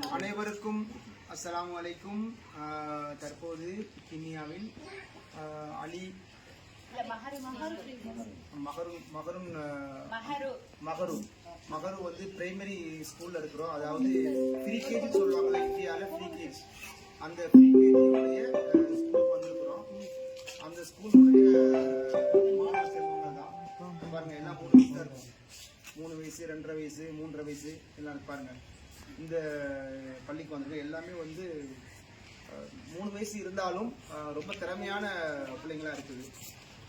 அனைவருக்கும் அஸ்ஸலாமு அலைக்கும். தற்போது கிண்ணியாவில் அலி மகரு வந்து பிரைமரி ஸ்கூல்ல இருக்கிறோம். அதாவது ப்ரீ கேஜி சொல்லுவாங்க இந்தியாவில், ப்ரீ கேஜி. அந்த ப்ரீ கேஜியுடைய ஸ்கூலுக்கு வந்திருக்கிறோம். அந்த ஸ்கூலுடைய பாருங்க, எல்லாம் 3 வயசு தான் இருக்கும். 3 வயசு, 2.5 வயசு, 3.5 வயசு எல்லாம் பாருங்க. இந்த பள்ளிக்கு வந்திருக்க எல்லாமே வந்து 3 வயசு இருந்தாலும் ரொம்ப திறமையான பிள்ளைங்களா இருக்குது.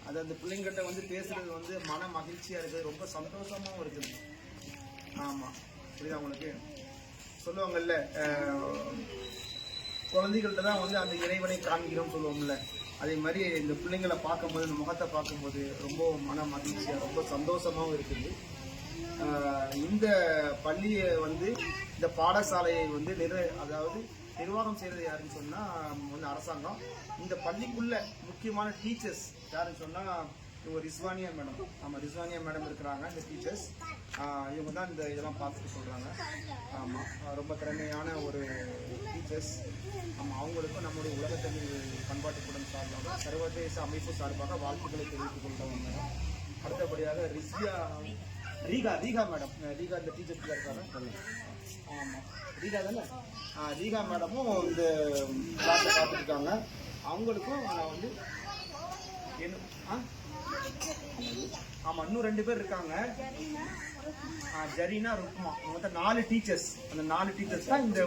அது அந்த பிள்ளைங்கிட்ட வந்து பேசுறது வந்து மன மகிழ்ச்சியா இருக்குது, ரொம்ப சந்தோஷமாவும் இருக்குது. ஆமா, புரியுதா உங்களுக்கு? சொல்லுவாங்கல்ல, குழந்தைகள்கிட்ட தான் வந்து அந்த இறைவனை காண்கிறோம் சொல்லுவோம்ல, அதே மாதிரி இந்த பிள்ளைங்களை பார்க்கும்போது, இந்த முகத்தை பார்க்கும்போது ரொம்ப மன மகிழ்ச்சியா, ரொம்ப சந்தோஷமாவும் இருக்குது. இந்த பள்ளியை வந்து, இந்த பாடசாலையை வந்து அதாவது நிர்வாகம் செய்யறது யாருன்னு சொன்னா வந்து அரசாங்கம். இந்த பள்ளிக்குள்ள முக்கியமான டீச்சர்ஸ் யாருன்னு சொன்னா இவங்க ரிஸ்வானியா மேடம். ஆமா, ரிஸ்வானியா மேடம் இருக்கிறாங்க. இந்த டீச்சர்ஸ் இவங்க தான் இந்த இதெல்லாம் பார்த்துட்டு சொல்றாங்க. ஆமா, ரொம்ப திறமையான ஒரு டீச்சர்ஸ். ஆமா, அவங்களுக்கும் நம்முடைய உலகத்தமிழ் பண்பாட்டு கூடம் சார்பாக, சர்வதேச அமைப்பு சார்பாக வாழ்த்துக்களை தெரிவித்துக் கொள்றோம் மேடம். அடுத்தபடியாக ரீகா மேடம், ரீகா இந்த டீச்சர்ஸ் இருக்காங்க. ஆமா, ரீகா தானே? ரீகா மேடமும் இந்த கிளாஸை பார்த்துருக்காங்க. அவங்களுக்கும் நான் வந்து ஆமா, இன்னும் 2 பேர் இருக்காங்க, ஜரீனா, ருக்மா. மொத்தம் 4 டீச்சர்ஸ். அந்த 4 டீச்சர்ஸ் தான் இந்த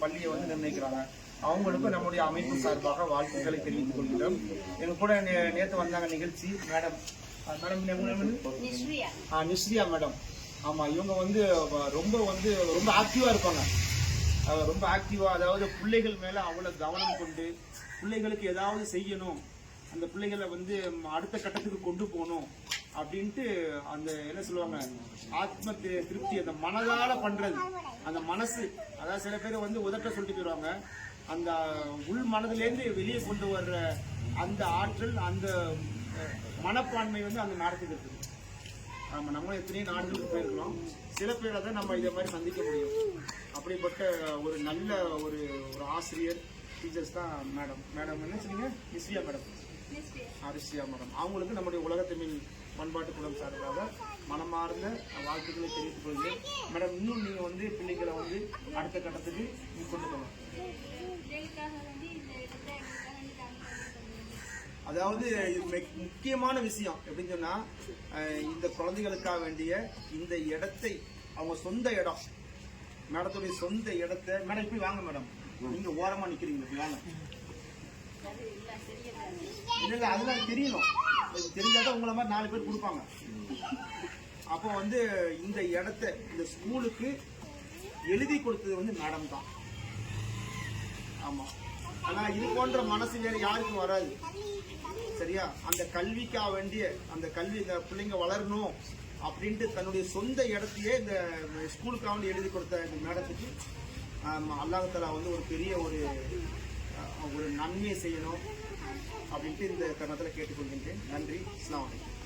பள்ளியை வந்து நிர்ணயிக்கிறாங்க. அவங்களுக்கும் நம்முடைய அமைப்பு சார்பாக வாழ்த்துக்களை தெரிவித்துக் கொள்கிறோம். எங்க கூட நேற்று வந்தாங்க நிகழ்ச்சி மேடம். நிஸ்ரியா மேடம். ஆமா, இவங்க வந்து ரொம்ப ஆக்டிவா இருப்பாங்க. ரொம்ப ஆக்டிவா, அதாவது பிள்ளைகள் மேல அவ்வளவு கவனம் கொண்டு பிள்ளைகளுக்கு ஏதாவது செய்யணும், அந்த பிள்ளைகளை வந்து அடுத்த கட்டத்துக்கு கொண்டு போகணும் அப்படின்ட்டு அந்த என்ன சொல்லுவாங்க, ஆத்ம திருப்தி, அந்த மனதால பண்றது, அந்த மனசு. அதாவது சில பேர் வந்து உதட்ட சொல்லிட்டு போயிடுவாங்க, அந்த உள் மனதிலேருந்து வெளியே கொண்டு வர்ற அந்த ஆற்றல், அந்த மனப்பான்மை வந்து அந்த நாடத்துக்கு இருக்குது. ஆமா, நம்ம எத்தனையோ நாடுகளுக்கு போயிருக்கிறோம். சில பேரை தான் நம்ம இதை மாதிரி சந்திக்க முடியும். அப்படிப்பட்ட ஒரு நல்ல ஒரு ஆசிரியர், டீச்சர்ஸ் தான் மேடம். மேடம் என்ன சொன்னீங்க? நிஸ்ரியா மேடம். நிஸ்ரியா மேடம். அவங்களுக்கு நம்முடைய உலகத்தமிழ் பண்பாட்டு கூடம் சார்பாக மனமார்ந்த வாழ்த்துக்களை தெரிவித்துக் கொள்கிறேன். மேடம், இன்னும் நீங்க வந்து பிள்ளைங்களை வந்து அடுத்த கட்டத்துக்கு கொண்டு போகலாம். அதாவது இது முக்கியமான விஷயம் எப்படின்னு சொன்னா, இந்த குழந்தைகளுக்காக வேண்டிய இந்த இடத்தை, அவங்க சொந்த இடம், மேடத்துடைய சொந்த இடத்தை. மேடம் இப்படி வாங்க மேடம், நீங்க ஓரமா நிக்கிறீங்க, இப்படி வாங்க. இல்ல, அதெல்லாம் தெரியணும். தெரியாத உங்களை மாதிரி 4 பேர் கொடுப்பாங்க. அப்போ வந்து இந்த இடத்த இந்த ஸ்கூலுக்கு எழுதி கொடுத்தது வந்து மேடம் தான். ஆமா, ஆனா இது போன்ற மனசு வேற யாருக்கும் வராது. சரியா? அந்த கல்விக்காக வேண்டிய, அந்த கல்வி, இந்த பிள்ளைங்க வளரணும் அப்படின்ட்டு தன்னுடைய சொந்த இடத்தையே இந்த ஸ்கூலுக்காக வேண்டி எழுதி கொடுத்த இந்த மேடத்துக்கு அல்லாஹ் தஆலா வந்து ஒரு பெரிய ஒரு நன்மையை செய்யணும் அப்படின்ட்டு இந்த தருணத்தில் கேட்டுக்கொள்கின்றேன். நன்றி. அஸ்ஸலாமு அலைக்கும்.